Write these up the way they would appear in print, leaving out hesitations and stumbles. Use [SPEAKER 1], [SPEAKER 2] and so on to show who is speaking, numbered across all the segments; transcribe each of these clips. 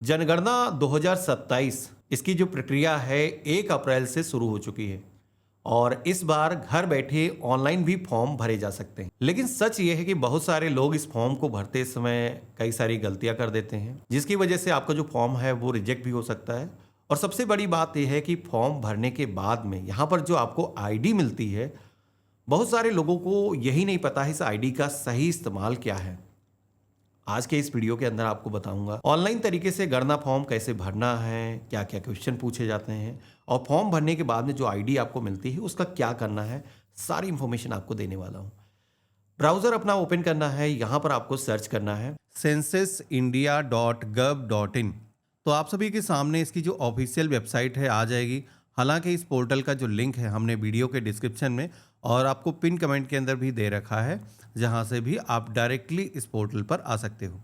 [SPEAKER 1] जनगणना 2027 इसकी जो प्रक्रिया है 1 अप्रैल से शुरू हो चुकी है और इस बार घर बैठे ऑनलाइन भी फॉर्म भरे जा सकते हैं। लेकिन सच ये है कि बहुत सारे लोग इस फॉर्म को भरते समय कई सारी गलतियां कर देते हैं, जिसकी वजह से आपका जो फॉर्म है वो रिजेक्ट भी हो सकता है। और सबसे बड़ी बात यह है कि फॉर्म भरने के बाद में यहाँ पर जो आपको आईडी मिलती है, बहुत सारे लोगों को यही नहीं पता है इस आईडी का सही इस्तेमाल क्या है। आज के इस वीडियो के अंदर आपको बताऊंगा ऑनलाइन तरीके से गणना फॉर्म कैसे भरना है, क्या क्या क्वेश्चन पूछे जाते हैं और फॉर्म भरने के बाद में जो आईडी आपको मिलती है उसका क्या करना है। सारी इंफॉर्मेशन आपको देने वाला हूं। ब्राउजर अपना ओपन करना है, यहां पर आपको सर्च करना है censusindia.gov.in। तो आप सभी के सामने इसकी जो ऑफिशियल वेबसाइट है आ जाएगी। हालांकि इस पोर्टल का जो लिंक है हमने वीडियो के डिस्क्रिप्शन में और आपको पिन कमेंट के अंदर भी दे रखा है, जहां से भी आप डायरेक्टली इस पोर्टल पर आ सकते हो।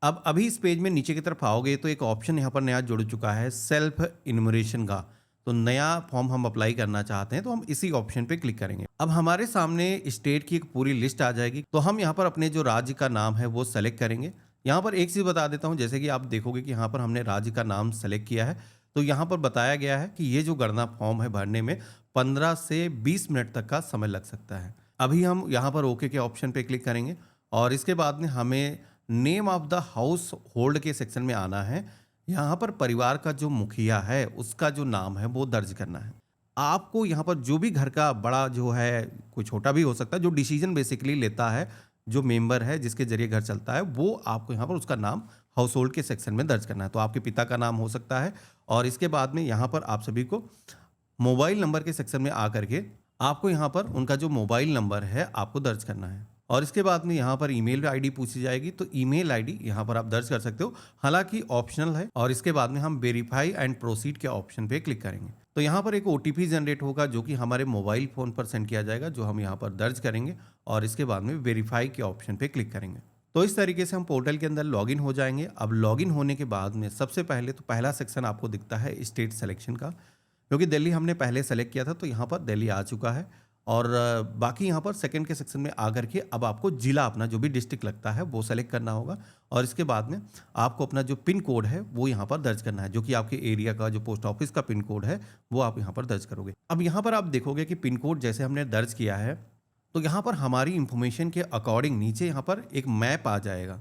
[SPEAKER 1] अब अभी इस पेज में नीचे की तरफ आओगे तो एक ऑप्शन यहाँ पर नया जुड़ चुका है सेल्फ इन्यूमरेशन का। तो नया फॉर्म हम अप्लाई करना चाहते हैं तो हम इसी ऑप्शन पे क्लिक करेंगे। अब हमारे सामने स्टेट की एक पूरी लिस्ट आ जाएगी, तो हम यहाँ पर अपने जो राज्य का नाम है वो सेलेक्ट करेंगे। यहाँ पर एक चीज़ बता देता हूँ, जैसे कि आप देखोगे कि यहाँ पर हमने राज्य का नाम सेलेक्ट किया है, तो यहाँ पर बताया गया है कि ये जो गणना फॉर्म है भरने में 15 से 20 मिनट तक का समय लग सकता है। अभी हम यहाँ पर ओके के ऑप्शन पे क्लिक करेंगे और इसके बाद में हमें name of the house hold के सेक्शन में आना है। यहाँ पर परिवार का जो मुखिया है उसका जो नाम है वो दर्ज करना है। आपको यहाँ पर जो भी घर का बड़ा जो है, कोई छोटा भी हो सकता है, जो डिसीजन बेसिकली लेता है, जो मेंबर है जिसके जरिए घर चलता है, वो आपको यहाँ पर उसका नाम हाउस होल्ड के सेक्शन में दर्ज करना है। तो आपके पिता का नाम हो सकता है और इसके बाद में यहाँ पर आप सभी को मोबाइल नंबर के सेक्शन में आकर के आपको यहाँ पर उनका जो मोबाइल नंबर है आपको दर्ज करना है। और इसके बाद में यहाँ पर ईमेल आईडी पूछी जाएगी, तो ईमेल आईडी यहाँ पर आप दर्ज कर सकते हो, हालांकि ऑप्शनल है। और इसके बाद में हम वेरीफाई एंड प्रोसीड के ऑप्शन पे क्लिक करेंगे तो यहाँ पर एक ओटीपी जनरेट होगा जो कि हमारे मोबाइल फोन पर सेंड किया जाएगा, जो हम यहाँ पर दर्ज करेंगे और इसके बाद में वेरीफाई के ऑप्शन पे क्लिक करेंगे। तो इस तरीके से हम पोर्टल के अंदर लॉगिन हो जाएंगे। अब लॉगिन होने के बाद में सबसे पहले तो पहला सेक्शन आपको दिखता है स्टेट सिलेक्शन का, क्योंकि दिल्ली हमने पहले सेलेक्ट किया था तो यहाँ पर दिल्ली आ चुका है। और बाकी यहाँ पर सेकंड के सेक्शन में आकर के अब आपको जिला अपना जो भी डिस्ट्रिक्ट लगता है वो सेलेक्ट करना होगा और इसके बाद में आपको अपना जो पिन कोड है वो यहाँ पर दर्ज करना है, जो कि आपके एरिया का जो पोस्ट ऑफिस का पिन कोड है वो आप यहाँ पर दर्ज करोगे। अब यहाँ पर आप देखोगे कि पिन कोड जैसे हमने दर्ज किया है तो यहाँ पर हमारी इंफॉर्मेशन के अकॉर्डिंग नीचे यहाँ पर एक मैप आ जाएगा।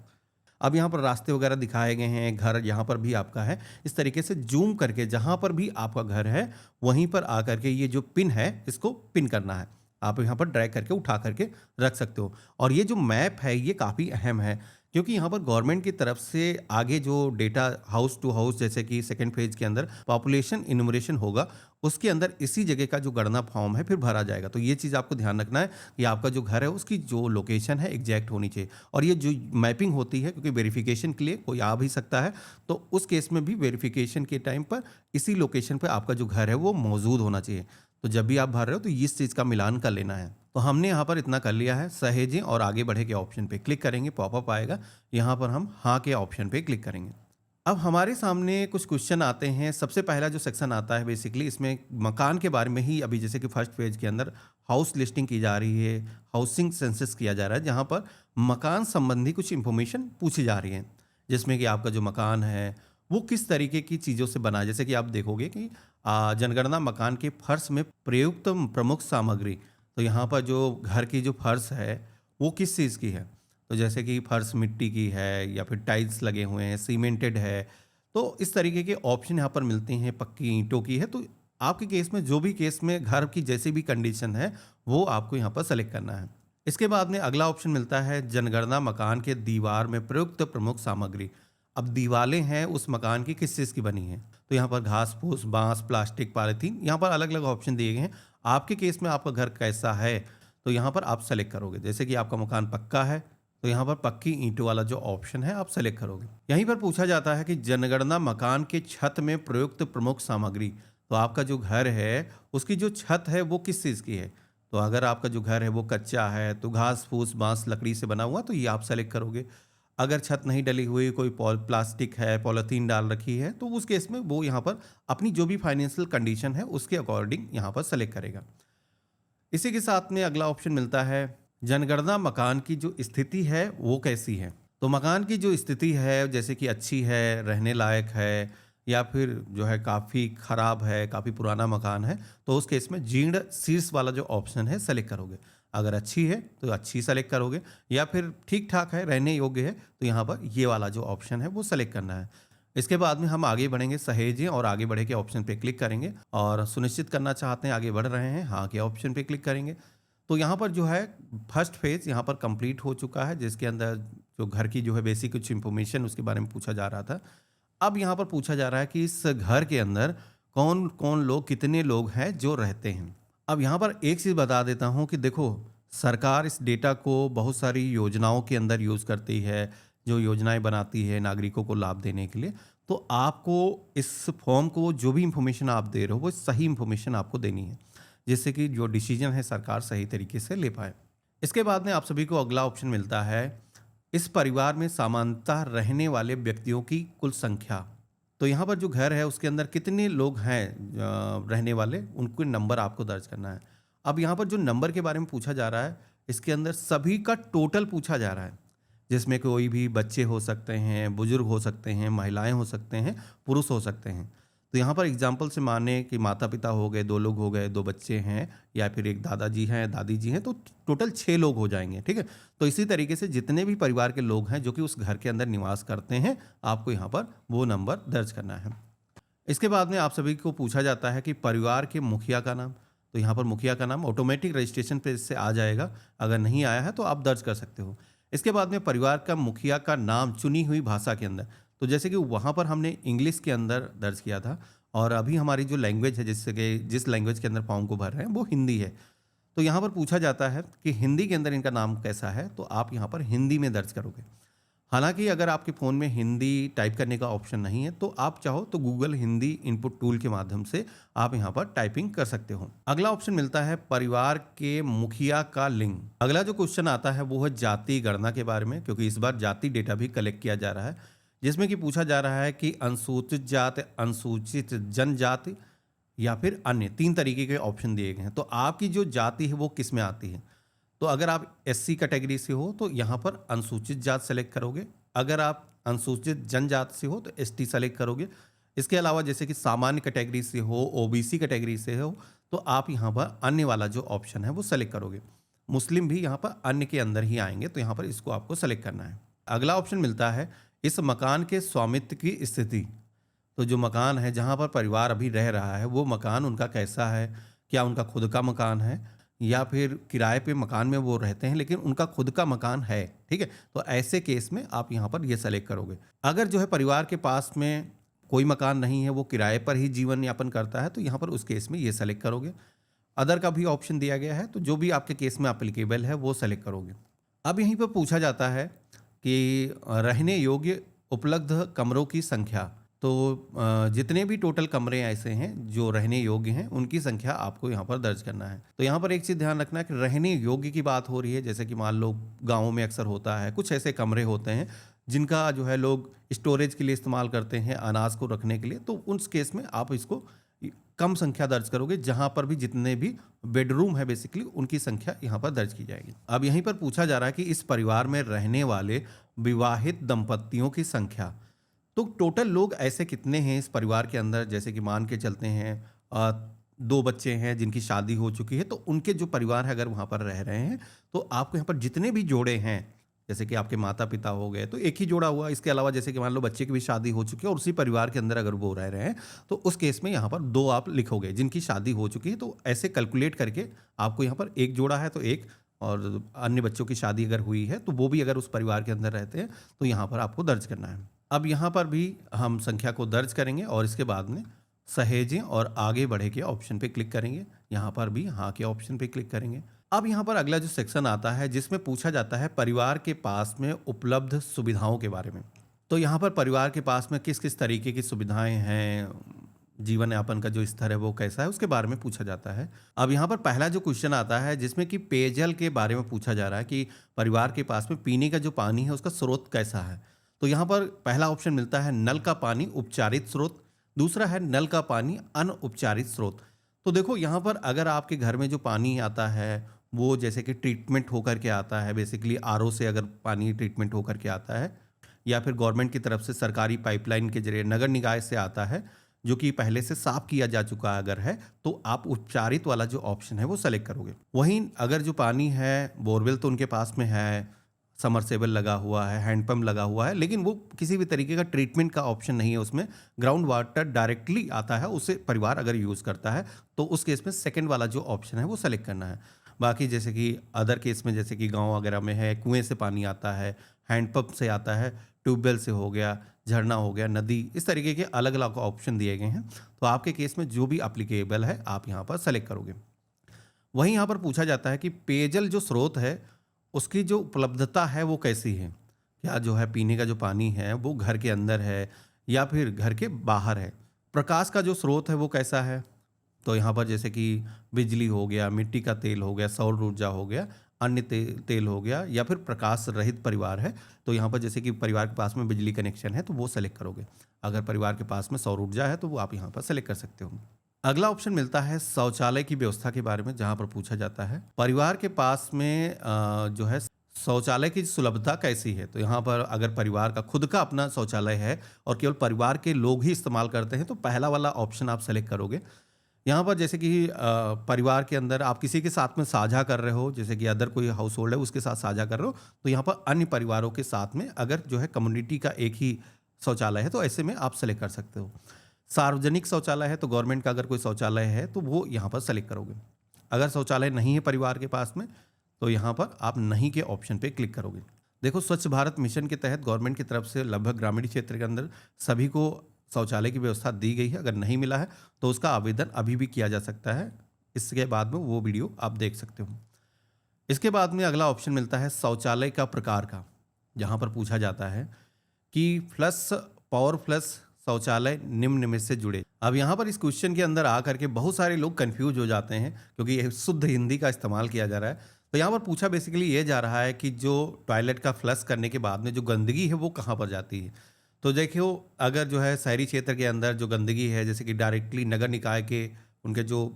[SPEAKER 1] अब यहाँ पर रास्ते वगैरह दिखाए गए हैं, घर यहाँ पर भी आपका है। इस तरीके से जूम करके जहाँ पर भी आपका घर है वहीं पर आकर के ये जो पिन है इसको पिन करना है। आप यहाँ पर ड्रैग करके उठा करके रख सकते हो। और ये जो मैप है ये काफ़ी अहम है, क्योंकि यहाँ पर गवर्नमेंट की तरफ से आगे जो डेटा हाउस टू हाउस, जैसे कि सेकंड फेज के अंदर पॉपुलेशन इन्यूमरेशन होगा, उसके अंदर इसी जगह का जो गणना फॉर्म है फिर भरा जाएगा। तो ये चीज़ आपको ध्यान रखना है कि आपका जो घर है उसकी जो लोकेशन है एग्जैक्ट होनी चाहिए। और ये जो मैपिंग होती है, क्योंकि वेरिफिकेशन के लिए कोई आ भी सकता है, तो उस केस में भी वेरिफिकेशन के टाइम पर इसी लोकेशन पर आपका जो घर है वो मौजूद होना चाहिए। तो जब भी आप भर रहे हो तो इस चीज़ का मिलान कर लेना है। तो हमने यहाँ पर इतना कर लिया है। सहेजें और आगे बढ़े के ऑप्शन पे क्लिक करेंगे, पॉपअप आएगा, यहाँ पर हम हाँ के ऑप्शन पे क्लिक करेंगे। अब हमारे सामने कुछ क्वेश्चन आते हैं। सबसे पहला जो सेक्शन आता है बेसिकली इसमें मकान के बारे में ही, अभी जैसे कि फर्स्ट पेज के अंदर हाउस लिस्टिंग की जा रही है, हाउसिंग सेंसस किया जा रहा है, जहाँ पर मकान संबंधी कुछ इंफॉर्मेशन पूछी जा रही है, जिसमें कि आपका जो मकान है वो किस तरीके की चीज़ों से बना है। जैसे कि आप देखोगे कि जनगणना मकान के फर्श में प्रयुक्त प्रमुख सामग्री, तो यहाँ पर जो घर की जो फर्श है वो किस चीज़ की है, तो जैसे कि फर्श मिट्टी की है या फिर टाइल्स लगे हुए हैं, सीमेंटेड है, तो इस तरीके के ऑप्शन यहाँ पर मिलते हैं। पक्की ईंटों की है, तो आपके केस में जो भी केस में घर की जैसी भी कंडीशन है वो आपको यहाँ पर सेलेक्ट करना है। इसके बाद में अगला ऑप्शन मिलता है जनगणना मकान के दीवार में प्रयुक्त प्रमुख सामग्री। अब दीवारें हैं उस मकान की किस चीज़ की बनी है, तो यहाँ पर घास फूस, बांस, प्लास्टिक, पॉलीथीन, यहाँ पर अलग अलग ऑप्शन दिए गए हैं। आपके केस में आपका घर कैसा है तो यहाँ पर आप सेलेक्ट करोगे। जैसे कि आपका मकान पक्का है तो यहाँ पर पक्की ईंटों वाला जो ऑप्शन है आप सेलेक्ट करोगे। यहीं पर पूछा जाता है कि जनगणना मकान के छत में प्रयुक्त प्रमुख सामग्री, तो आपका जो घर है उसकी जो छत है वो किस चीज़ की है। तो अगर आपका जो घर है वो कच्चा है तो घास फूस, बांस, लकड़ी से बना हुआ, तो ये आप सेलेक्ट करोगे। अगर छत नहीं डली हुई, कोई प्लास्टिक है, पॉलीथीन डाल रखी है, तो उस केस में वो यहाँ पर अपनी जो भी फाइनेंशियल कंडीशन है उसके अकॉर्डिंग यहाँ पर सेलेक्ट करेगा। इसी के साथ में अगला ऑप्शन मिलता है जनगणना मकान की जो स्थिति है वो कैसी है। तो मकान की जो स्थिति है जैसे कि अच्छी है, रहने लायक है या फिर जो है काफ़ी ख़राब है, काफ़ी पुराना मकान है, तो उस केस में जीर्ण शीर्ष वाला जो ऑप्शन है सेलेक्ट करोगे। अगर अच्छी है तो अच्छी सेलेक्ट करोगे या फिर ठीक-ठाक है, रहने योग्य है, तो यहाँ पर ये वाला जो ऑप्शन है वो सेलेक्ट करना है। इसके बाद में हम आगे बढ़ेंगे सहेजें और आगे बढ़े के ऑप्शन पे क्लिक करेंगे और सुनिश्चित करना चाहते हैं आगे बढ़ रहे हैं, हाँ के ऑप्शन पे क्लिक करेंगे। तो यहाँ पर जो है फर्स्ट फेज़ यहाँ पर कंप्लीट हो चुका है जिसके अंदर जो घर की जो है बेसिक कुछ इन्फॉर्मेशन उसके बारे में पूछा जा रहा था। अब यहाँ पर पूछा जा रहा है कि इस घर के अंदर कौन-कौन लोग, कितने लोग हैं जो रहते हैं। अब यहाँ पर एक चीज़ बता देता हूँ कि देखो, सरकार इस डेटा को बहुत सारी योजनाओं के अंदर यूज़ करती है, जो योजनाएँ बनाती है नागरिकों को लाभ देने के लिए। तो आपको इस फॉर्म को जो भी इन्फॉर्मेशन आप दे रहे हो, वो सही इन्फॉर्मेशन आपको देनी है, जिससे कि जो डिसीज़न है सरकार सही तरीके से ले पाए। इसके बाद में आप सभी को अगला ऑप्शन मिलता है इस परिवार में सामान्यतः रहने वाले व्यक्तियों की कुल संख्या। तो यहाँ पर जो घर है उसके अंदर कितने लोग हैं रहने वाले, उनके नंबर आपको दर्ज करना है। अब यहाँ पर जो नंबर के बारे में पूछा जा रहा है, इसके अंदर सभी का टोटल पूछा जा रहा है, जिसमें कोई भी बच्चे हो सकते हैं, बुजुर्ग हो सकते हैं, महिलाएं हो सकते हैं, पुरुष हो सकते हैं। तो यहाँ पर एग्जाम्पल से माने कि माता पिता हो गए, 2 लोग हो गए, 2 बच्चे हैं या फिर एक दादाजी हैं, दादी जी हैं, तो टोटल 6 लोग हो जाएँगे, ठीक है? तो इसी तरीके से जितने भी परिवार के लोग हैं जो कि उस घर के अंदर निवास करते हैं, आपको यहाँ पर वो नंबर दर्ज करना है। इसके बाद में आप सभी को पूछा जाता है कि परिवार के मुखिया का नाम। तो यहाँ पर मुखिया का नाम ऑटोमेटिक रजिस्ट्रेशन पे इससे आ जाएगा, अगर नहीं आया है तो आप दर्ज कर सकते हो। इसके बाद में परिवार का मुखिया का नाम चुनी हुई भाषा के अंदर, तो जैसे कि वहाँ पर हमने इंग्लिश के अंदर दर्ज किया था और अभी हमारी जो लैंग्वेज है जिससे कि जिस लैंग्वेज के अंदर फॉर्म को भर रहे हैं वो हिंदी है। तो यहाँ पर पूछा जाता है कि हिंदी के अंदर इनका नाम कैसा है, तो आप यहाँ पर हिंदी में दर्ज करोगे। हालाँकि अगर आपके फ़ोन में हिंदी टाइप करने का ऑप्शन नहीं है, तो आप चाहो तो गूगल हिंदी इनपुट टूल के माध्यम से आप यहाँ पर टाइपिंग कर सकते हो। अगला ऑप्शन मिलता है परिवार के मुखिया का लिंग। अगला जो क्वेश्चन आता है वो है जाति गणना के बारे में, क्योंकि इस बार जाति डेटा भी कलेक्ट किया जा रहा है, जिसमें कि पूछा जा रहा है कि अनुसूचित जाति, अनुसूचित जनजाति या फिर अन्य 3 तरीके के ऑप्शन दिए गए हैं। तो आपकी जो जाति है वो किस में आती है? तो अगर आप एससी कैटेगरी से हो तो यहाँ पर अनुसूचित जात सेलेक्ट करोगे। अगर आप अनुसूचित जनजाति से हो तो एसटी सेलेक्ट करोगे। इसके अलावा जैसे कि सामान्य कैटेगरी से हो, ओबीसी कैटेगरी से हो, तो आप यहाँ पर अन्य वाला जो ऑप्शन है वो सेलेक्ट करोगे। मुस्लिम भी यहाँ पर अन्य के अंदर ही आएंगे, तो यहाँ पर इसको आपको सेलेक्ट करना है। अगला ऑप्शन मिलता है इस मकान के स्वामित्व की स्थिति। तो जो मकान है जहाँ पर परिवार अभी रह रहा है वो मकान उनका कैसा है? क्या उनका खुद का मकान है या फिर किराए पे मकान में वो रहते हैं लेकिन उनका खुद का मकान है, ठीक है? तो ऐसे केस में आप यहाँ पर ये सेलेक्ट करोगे। अगर जो है परिवार के पास में कोई मकान नहीं है, वो किराए पर ही जीवन यापन करता है, तो यहाँ पर उस केस में ये सेलेक्ट करोगे। अदर का भी ऑप्शन दिया गया है, तो जो भी आपके केस में एप्लीकेबल है वो सेलेक्ट करोगे। अब यहीं पर पूछा जाता है कि रहने योग्य उपलब्ध कमरों की संख्या। तो जितने भी टोटल कमरे ऐसे हैं जो रहने योग्य हैं उनकी संख्या आपको यहाँ पर दर्ज करना है। तो यहाँ पर एक चीज़ ध्यान रखना है कि रहने योग्य की बात हो रही है, जैसे कि मान लो गाँवों में अक्सर होता है कुछ ऐसे कमरे होते हैं जिनका जो है लोग स्टोरेज के लिए इस्तेमाल करते हैं, अनाज को रखने के लिए, तो उस केस में आप इसको कम संख्या दर्ज करोगे, जहाँ पर भी जितने भी बेडरूम है बेसिकली उनकी संख्या यहाँ पर दर्ज की जाएगी। अब यहीं पर पूछा जा रहा है कि इस परिवार में रहने वाले विवाहित दंपतियों की संख्या। तो टोटल लोग ऐसे कितने हैं इस परिवार के अंदर, जैसे कि मान के चलते हैं 2 बच्चे हैं जिनकी शादी हो चुकी है, तो उनके जो परिवार है अगर वहाँ पर रह रहे हैं, तो आपको यहाँ पर जितने भी जोड़े हैं, जैसे कि आपके माता पिता हो गए तो एक ही जोड़ा हुआ। इसके अलावा जैसे कि मान लो बच्चे की भी शादी हो चुकी है और उसी परिवार के अंदर अगर वो रह रहे हैं, तो उस केस में यहाँ पर 2 आप लिखोगे जिनकी शादी हो चुकी है। तो ऐसे कैलकुलेट करके आपको यहाँ पर एक जोड़ा है तो एक, और अन्य बच्चों की शादी अगर हुई है तो वो भी अगर उस परिवार के अंदर रहते हैं तो यहाँ पर आपको दर्ज करना है। अब यहाँ पर भी हम संख्या को दर्ज करेंगे और इसके बाद में सहेजें और आगे बढ़े के ऑप्शन पे क्लिक करेंगे। यहाँ पर भी हाँ के ऑप्शन पे क्लिक करेंगे। अब यहाँ पर अगला जो सेक्शन आता है जिसमें पूछा जाता है परिवार के पास में उपलब्ध सुविधाओं के बारे में। तो यहाँ पर परिवार के पास में किस किस तरीके की सुविधाएं हैं, जीवन यापन का जो स्तर है वो कैसा है, उसके बारे में पूछा जाता है। अब यहाँ पर पहला जो क्वेश्चन आता है जिसमें कि पेयजल के बारे में पूछा जा रहा है कि परिवार के पास में पीने का जो पानी है उसका स्रोत कैसा है। तो यहाँ पर पहला ऑप्शन मिलता है नल का पानी उपचारित स्रोत, दूसरा है नल का पानी अनउपचारित स्रोत। तो देखो यहाँ पर अगर आपके घर में जो पानी आता है वो जैसे कि ट्रीटमेंट होकर के आता है, बेसिकली आरओ से अगर पानी ट्रीटमेंट होकर के आता है, या फिर गवर्नमेंट की तरफ से सरकारी पाइपलाइन के जरिए नगर निकाय से आता है, जो कि पहले से साफ किया जा चुका अगर है, तो आप उपचारित वाला जो ऑप्शन है वो सेलेक्ट करोगे। वहीं अगर जो पानी है, बोरवेल तो उनके पास में है, समरसेबल लगा हुआ है, हैंडपंप लगा हुआ है, लेकिन वो किसी भी तरीके का ट्रीटमेंट का ऑप्शन नहीं है उसमें, ग्राउंड वाटर डायरेक्टली आता है, उसे परिवार अगर यूज़ करता है तो उस केस में सेकंड वाला जो ऑप्शन है वो सेलेक्ट करना है। बाकी जैसे कि अदर केस में, जैसे कि गांव वगैरह में है, कुएं से पानी आता है, हैंडपंप से आता है, ट्यूबवेल से हो गया, झरना हो गया, नदी, इस तरीके के अलग अलग ऑप्शन दिए गए हैं। तो आपके केस में जो भी अप्लीकेबल है आप यहाँ पर सेलेक्ट करोगे। वहीं यहाँ पर पूछा जाता है कि पेयजल जो स्रोत है उसकी जो उपलब्धता है वो कैसी है। क्या जो है पीने का जो पानी है वो घर के अंदर है या फिर घर के बाहर है। प्रकाश का जो स्रोत है वो कैसा है। तो यहाँ पर जैसे कि बिजली हो गया, मिट्टी का तेल हो गया, सौर ऊर्जा हो गया, अन्य तेल हो गया, या फिर प्रकाश रहित परिवार है। तो यहाँ पर जैसे कि परिवार के पास में बिजली कनेक्शन है तो वो सेलेक्ट करोगे। अगर परिवार के पास में सौर ऊर्जा है तो वो आप यहाँ पर सेलेक्ट कर सकते हो। अगला ऑप्शन मिलता है शौचालय की व्यवस्था के बारे में, जहाँ पर पूछा जाता है परिवार के पास में जो है शौचालय की सुलभता कैसी है। तो यहाँ पर अगर परिवार का खुद का अपना शौचालय है और केवल परिवार के लोग ही इस्तेमाल करते हैं तो पहला वाला ऑप्शन आप सेलेक्ट करोगे। यहाँ पर जैसे कि परिवार के अंदर आप किसी के साथ में साझा कर रहे हो, जैसे कि अदर कोई हाउस होल्ड है उसके साथ साझा कर रहे हो, तो यहाँ पर अन्य परिवारों के साथ में अगर जो है कम्युनिटी का एक ही शौचालय है तो ऐसे में आप सेलेक्ट कर सकते हो। सार्वजनिक शौचालय है तो गवर्नमेंट का अगर कोई शौचालय है तो वो यहाँ पर सेलेक्ट करोगे। अगर शौचालय नहीं है परिवार के पास में तो यहाँ पर आप नहीं के ऑप्शन पे क्लिक करोगे। देखो, स्वच्छ भारत मिशन के तहत गवर्नमेंट की तरफ से लगभग ग्रामीण क्षेत्र के अंदर सभी को शौचालय की व्यवस्था दी गई है। अगर नहीं मिला है तो उसका आवेदन अभी भी किया जा सकता है। इसके बाद में वो वीडियो आप देख सकते हो। इसके बाद में अगला ऑप्शन मिलता है शौचालय का प्रकार का, जहाँ पर पूछा जाता है कि फ्लश, पावर फ्लश शौचालय निम्न में से जुड़े। अब यहाँ पर इस क्वेश्चन के अंदर आकर के बहुत सारे लोग कंफ्यूज हो जाते हैं क्योंकि ये शुद्ध हिंदी का इस्तेमाल किया जा रहा है। तो यहाँ पर पूछा बेसिकली ये जा रहा है कि जो टॉयलेट का फ्लश करने के बाद में जो गंदगी है वो कहाँ पर जाती है। तो देखियो, अगर जो है शहरी क्षेत्र के अंदर जो गंदगी है जैसे कि डायरेक्टली नगर निकाय के उनके जो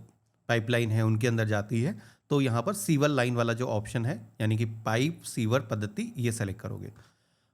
[SPEAKER 1] पाइपलाइन है उनके अंदर जाती है, तो यहाँ पर सीवर लाइन वाला जो ऑप्शन है यानी कि पाइप सीवर पद्धति, ये सेलेक्ट करोगे।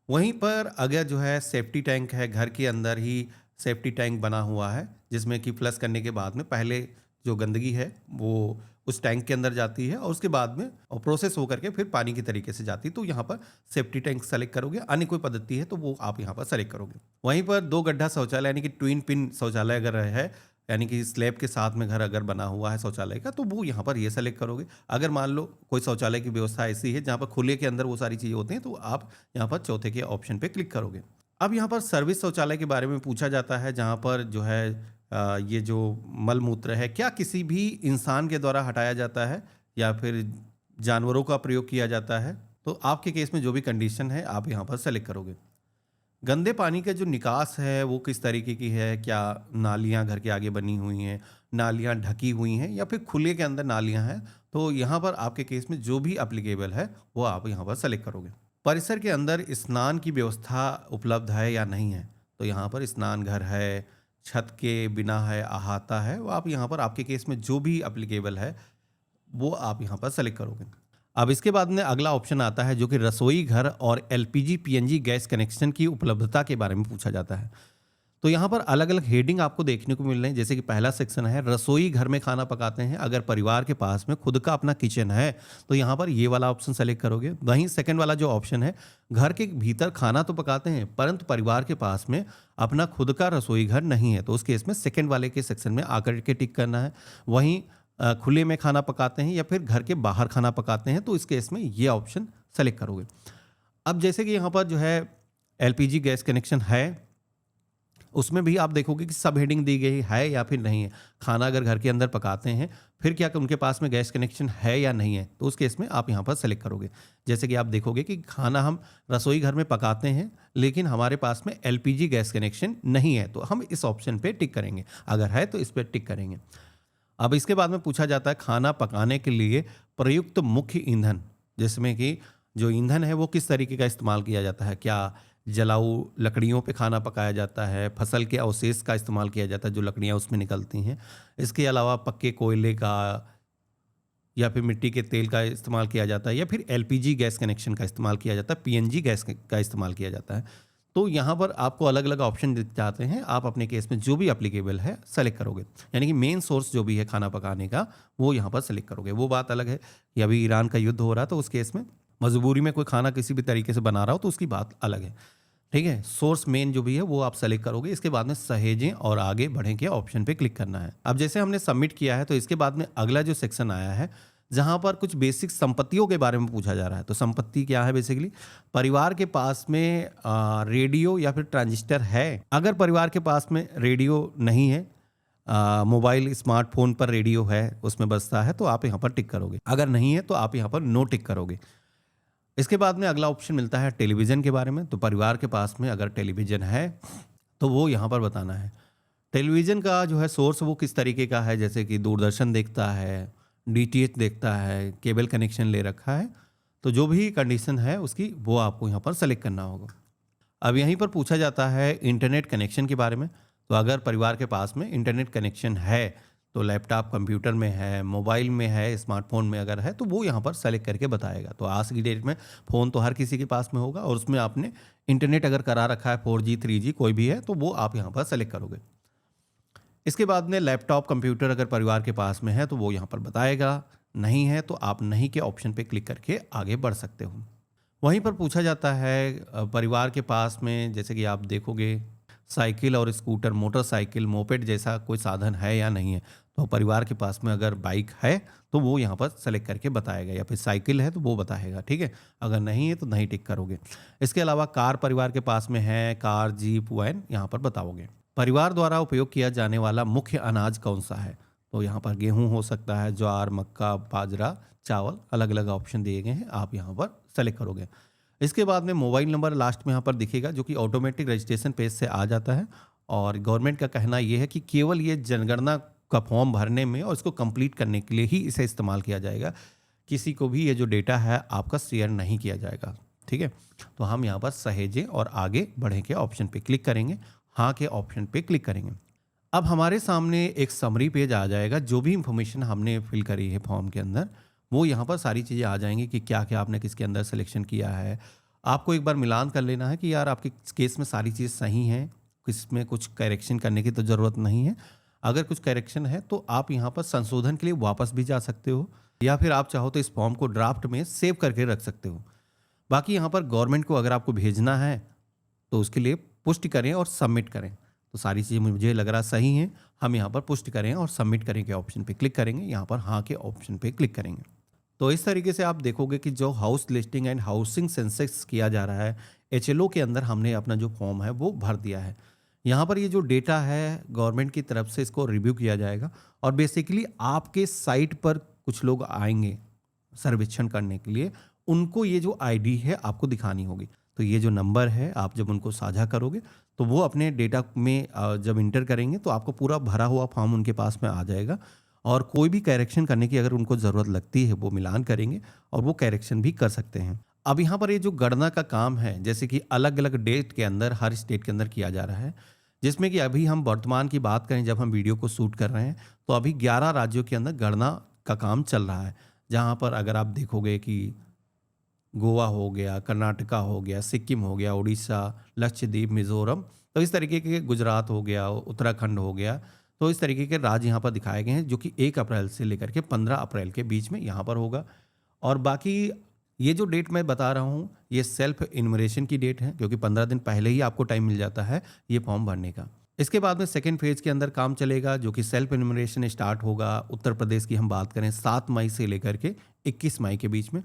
[SPEAKER 1] वहीं पर अगर जो है सेफ्टी टैंक है, घर के अंदर ही सेफ्टी टैंक बना हुआ है जिसमें कि फ्लश करने के बाद में पहले जो गंदगी है वो उस टैंक के अंदर जाती है और उसके बाद में और प्रोसेस होकर के फिर पानी की तरीके से जाती है, तो यहाँ पर सेफ्टी टैंक सेलेक्ट करोगे। अन्य कोई पद्धति है तो वो आप यहाँ पर सेलेक्ट करोगे। वहीं पर दो गड्ढा शौचालय यानी कि ट्विन पिन शौचालय अगर है, यानी कि स्लैब के साथ में घर अगर बना हुआ है शौचालय का, तो वो यहाँ पर ये सेलेक्ट करोगे। अगर मान लो कोई शौचालय की व्यवस्था ऐसी है जहाँ पर खुले के अंदर वो सारी चीज़ें होती हैं तो आप यहाँ पर चौथे के ऑप्शन पे क्लिक करोगे। अब यहाँ पर सर्विस शौचालय के बारे में पूछा जाता है, जहाँ पर जो है ये जो मल मूत्र है क्या किसी भी इंसान के द्वारा हटाया जाता है या फिर जानवरों का प्रयोग किया जाता है। तो आपके केस में जो भी कंडीशन है आप यहाँ पर सेलेक्ट करोगे। गंदे पानी का जो निकास है वो किस तरीके की है, क्या नालियाँ घर के आगे बनी हुई हैं, नालियाँ ढकी हुई हैं या फिर खुले के अंदर नालियाँ हैं, तो यहाँ पर आपके केस में जो भी एप्लीकेबल है वो आप यहाँ पर सेलेक्ट करोगे। परिसर के अंदर स्नान की व्यवस्था उपलब्ध है या नहीं है, तो यहाँ पर स्नान घर है, छत के बिना है, अहाता है, वो आप यहाँ पर आपके केस में जो भी एप्लीकेबल है वो आप यहाँ पर सेलेक्ट करोगे। अब इसके बाद में अगला ऑप्शन आता है जो कि रसोई घर और एलपीजी पीएनजी गैस कनेक्शन की उपलब्धता के बारे में पूछा जाता है। तो यहाँ पर अलग अलग हेडिंग आपको देखने को मिल रहे हैं। जैसे कि पहला सेक्शन है रसोई घर में खाना पकाते हैं, अगर परिवार के पास में खुद का अपना किचन है तो यहाँ पर ये वाला ऑप्शन सेलेक्ट करोगे। वहीं सेकंड वाला जो ऑप्शन है घर के भीतर खाना तो पकाते हैं परंतु परिवार के पास में अपना खुद का रसोई घर नहीं है, तो उस केस में सेकंड वाले के सेक्शन में आकर के टिक करना है। वहीं खुले में खाना पकाते हैं या फिर घर के बाहर खाना पकाते हैं, तो इस केस में ये ऑप्शन सेलेक्ट करोगे। अब जैसे कि यहाँ पर जो है एलपीजी गैस कनेक्शन है, उसमें भी आप देखोगे कि सब हेडिंग दी गई है या फिर नहीं है। खाना अगर घर के अंदर पकाते हैं फिर क्या उनके पास में गैस कनेक्शन है या नहीं है, तो उस केस में आप यहाँ पर सेलेक्ट करोगे। जैसे कि आप देखोगे कि खाना हम रसोई घर में पकाते हैं लेकिन हमारे पास में एलपीजी गैस कनेक्शन नहीं है, तो हम इस ऑप्शन पे टिक करेंगे। अगर है तो इस पर टिक करेंगे। अब इसके बाद में पूछा जाता है खाना पकाने के लिए प्रयुक्त मुख्य ईंधन, जिसमें कि जो ईंधन है वो किस तरीके का इस्तेमाल किया जाता है। क्या जलाऊ लकड़ियों पे खाना पकाया जाता है, फसल के अवशेष का इस्तेमाल किया जाता है जो लकड़ियाँ उसमें निकलती हैं, इसके अलावा पक्के कोयले का या फिर मिट्टी के तेल का इस्तेमाल किया जाता है या फिर एलपीजी गैस कनेक्शन का इस्तेमाल किया जाता है, पीएनजी गैस का इस्तेमाल किया जाता है। तो यहाँ पर आपको अलग-अलग ऑप्शन दिख जाते हैं, आप अपने केस में जो भी एप्लीकेबल है सेलेक्ट करोगे। यानी कि मेन सोर्स जो भी है खाना पकाने का, वो यहाँ पर सेलेक्ट करोगे। वो बात अलग है कि अभी ईरान का युद्ध हो रहा है, तो उस केस में मजबूरी में कोई खाना किसी भी तरीके से बना रहा हो तो उसकी बात अलग है। ठीक है? सोर्स मेन जो भी है वो आप सेलेक्ट करोगे। इसके बाद में सहेजें और आगे बढ़ें के ऑप्शन पे क्लिक करना है। अब जैसे हमने सबमिट किया है तो इसके बाद में अगला जो सेक्शन आया है, जहाँ पर कुछ बेसिक संपत्तियों के बारे में पूछा जा रहा है। तो संपत्ति क्या है बेसिकली? परिवार के पास में रेडियो या फिर ट्रांजिस्टर है। अगर परिवार के पास में रेडियो नहीं है, मोबाइल स्मार्टफ़ोन पर रेडियो है, उसमें बजता है, तो आप यहाँ पर टिक करोगे। अगर नहीं है तो आप यहाँ पर नो टिक करोगे। इसके बाद में अगला ऑप्शन मिलता है टेलीविज़न के बारे में। तो परिवार के पास में अगर टेलीविज़न है तो वो यहाँ पर बताना है। टेलीविज़न का जो है सोर्स वो किस तरीके का है, जैसे कि दूरदर्शन देखता है, डीटीएच देखता है, केबल कनेक्शन ले रखा है। तो जो भी कंडीशन है उसकी वो आपको यहाँ पर सेलेक्ट करना होगा। अब यहीं पर पूछा जाता है इंटरनेट कनेक्शन के बारे में। तो अगर परिवार के पास में इंटरनेट कनेक्शन है, तो लैपटॉप कंप्यूटर में है, मोबाइल में है, स्मार्टफ़ोन में अगर है तो वो यहाँ पर सेलेक्ट करके बताएगा। तो आज की डेट में फ़ोन तो हर किसी के पास में होगा और उसमें आपने इंटरनेट अगर करा रखा है 4G 3G कोई भी है तो वो आप यहाँ पर सेलेक्ट करोगे। इसके बाद में लैपटॉप कंप्यूटर अगर परिवार के पास में है तो वो यहाँ पर बताएगा, नहीं है तो आप नहीं के ऑप्शन पे क्लिक करके आगे बढ़ सकते हो। वहीं पर पूछा जाता है परिवार के पास में जैसे कि आप देखोगे साइकिल और स्कूटर, मोटरसाइकिल, मोपेड जैसा कोई साधन है या नहीं है। तो परिवार के पास में अगर बाइक है तो वो यहाँ पर सेलेक्ट करके बताएगा, या फिर साइकिल है तो वो बताएगा। ठीक है? अगर नहीं है तो नहीं टिक करोगे। इसके अलावा कार परिवार के पास में है, कार, जीप, वैन यहाँ पर बताओगे। परिवार द्वारा उपयोग किया जाने वाला मुख्य अनाज कौन सा है? तो यहाँ पर गेहूँ हो सकता है, ज्वार, मक्का, बाजरा, चावल, अलग अलग ऑप्शन दिए गए हैं, आप यहाँ पर सेलेक्ट करोगे। इसके बाद में मोबाइल नंबर लास्ट में यहाँ पर दिखेगा, जो कि ऑटोमेटिक रजिस्ट्रेशन पेज से आ जाता है। और गवर्नमेंट का कहना ये है कि केवल ये जनगणना का फॉर्म भरने में और इसको कंप्लीट करने के लिए ही इसे इस्तेमाल किया जाएगा। किसी को भी ये जो डेटा है आपका शेयर नहीं किया जाएगा। ठीक है? तो हम यहाँ पर सहेजें और आगे बढ़ें के ऑप्शन पे क्लिक करेंगे, हाँ के ऑप्शन पे क्लिक करेंगे। अब हमारे सामने एक समरी पेज आ जाएगा। जो भी इंफॉर्मेशन हमने फिल करी है फॉर्म के अंदर, वो यहाँ पर सारी चीज़ें आ जाएंगी कि क्या क्या आपने किसके अंदर सिलेक्शन किया है। आपको एक बार मिलान कर लेना है कि यार आपके केस में सारी चीज़ सही हैं, किसमें कुछ करेक्शन करने की तो ज़रूरत नहीं है। अगर कुछ करेक्शन है तो आप यहाँ पर संशोधन के लिए वापस भी जा सकते हो, या फिर आप चाहो तो इस फॉर्म को ड्राफ्ट में सेव करके रख सकते हो। बाकी यहाँ पर गवर्नमेंट को अगर आपको भेजना है तो उसके लिए पुष्टि करें और सबमिट करें। तो सारी चीज़ें मुझे लग रहा सही हैं। हम यहाँ पर पुष्टि करें और सबमिट करें के ऑप्शन पे क्लिक करेंगे, यहाँ पर हाँ के ऑप्शन पे क्लिक करेंगे। तो इस तरीके से आप देखोगे कि जो house listing and housing census किया जा रहा है, एचएलओ के अंदर हमने अपना जो फॉर्म है वो भर दिया है। यहाँ पर ये जो डेटा है गवर्नमेंट की तरफ से इसको रिव्यू किया जाएगा और बेसिकली आपके साइट पर कुछ लोग आएंगे सर्वेक्षण करने के लिए, उनको ये जो आईडी है आपको दिखानी होगी। तो ये जो नंबर है आप जब उनको साझा करोगे तो वो अपने डेटा में जब इंटर करेंगे तो आपको पूरा भरा हुआ फॉर्म उनके पास में आ जाएगा और कोई भी करेक्शन करने की अगर उनको ज़रूरत लगती है वो मिलान करेंगे और वो करेक्शन भी कर सकते हैं। अब यहाँ पर ये जो गणना का काम है, जैसे कि अलग अलग डेट के अंदर हर स्टेट के अंदर किया जा रहा है, जिसमें कि अभी हम वर्तमान की बात करें, जब हम वीडियो को शूट कर रहे हैं तो अभी 11 राज्यों के अंदर गणना का काम चल रहा है। जहाँ पर अगर आप देखोगे कि गोवा हो गया, कर्नाटका हो गया, सिक्किम हो गया, उड़ीसा, लक्षद्वीप, मिज़ोरम, तो इस तरीके के गुजरात हो गया, उत्तराखंड हो गया, तो इस तरीके के राज्य यहाँ पर दिखाए गए हैं जो कि 1 अप्रैल से लेकर के 15 अप्रैल के बीच में यहाँ पर होगा। और बाकी ये जो डेट मैं बता रहा हूँ ये सेल्फ इन्यूमरेशन की डेट है, क्योंकि 15 दिन पहले ही आपको टाइम मिल जाता है ये फॉर्म भरने का। इसके बाद में सेकेंड फेज के अंदर काम चलेगा, जो कि सेल्फ इन्यूमरेशन स्टार्ट होगा। उत्तर प्रदेश की हम बात करें 7 मई से लेकर के 21 मई के बीच में,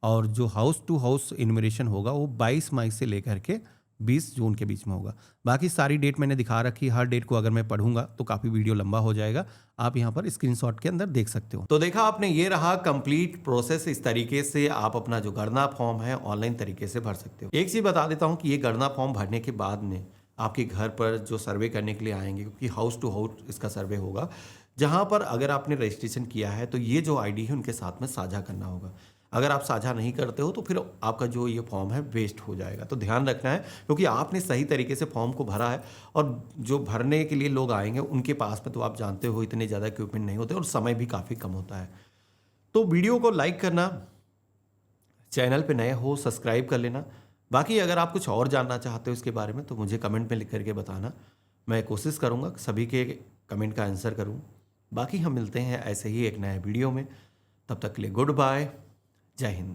[SPEAKER 1] और जो हाउस टू हाउस इन्यूमरेशन होगा वो 22 मई से लेकर के 20 जून के बीच में होगा। बाकी सारी डेट मैंने दिखा रखी, हर डेट को अगर मैं पढ़ूंगा तो काफ़ी वीडियो लंबा हो जाएगा, आप यहाँ पर स्क्रीनशॉट के अंदर देख सकते हो। तो देखा आपने, ये रहा कंप्लीट प्रोसेस। इस तरीके से आप अपना जो गणना फॉर्म है ऑनलाइन तरीके से भर सकते हो। एक चीज़ बता देता हूँ कि ये गणना फॉर्म भरने के बाद में आपके घर पर जो सर्वे करने के लिए आएंगे, क्योंकि हाउस टू हाउस इसका सर्वे होगा, जहाँ पर अगर आपने रजिस्ट्रेशन किया है तो ये जो आईडी है उनके साथ में साझा करना होगा। अगर आप साझा नहीं करते हो तो फिर आपका जो ये फॉर्म है वेस्ट हो जाएगा। तो ध्यान रखना है, क्योंकि आपने सही तरीके से फॉर्म को भरा है, और जो भरने के लिए लोग आएंगे उनके पास में तो आप जानते हो इतने ज़्यादा इक्विपमेंट नहीं होते और समय भी काफ़ी कम होता है। तो वीडियो को लाइक करना, चैनल पे नए हो सब्सक्राइब कर लेना। बाकी अगर आप कुछ और जानना चाहते हो इसके बारे में तो मुझे कमेंट में लिख करके बताना। मैं कोशिश करूँगा सभी के कमेंट का आंसर करूँ। बाकी हम मिलते हैं ऐसे ही एक नए वीडियो में। तब तक के लिए गुड बाय, जय हिंद।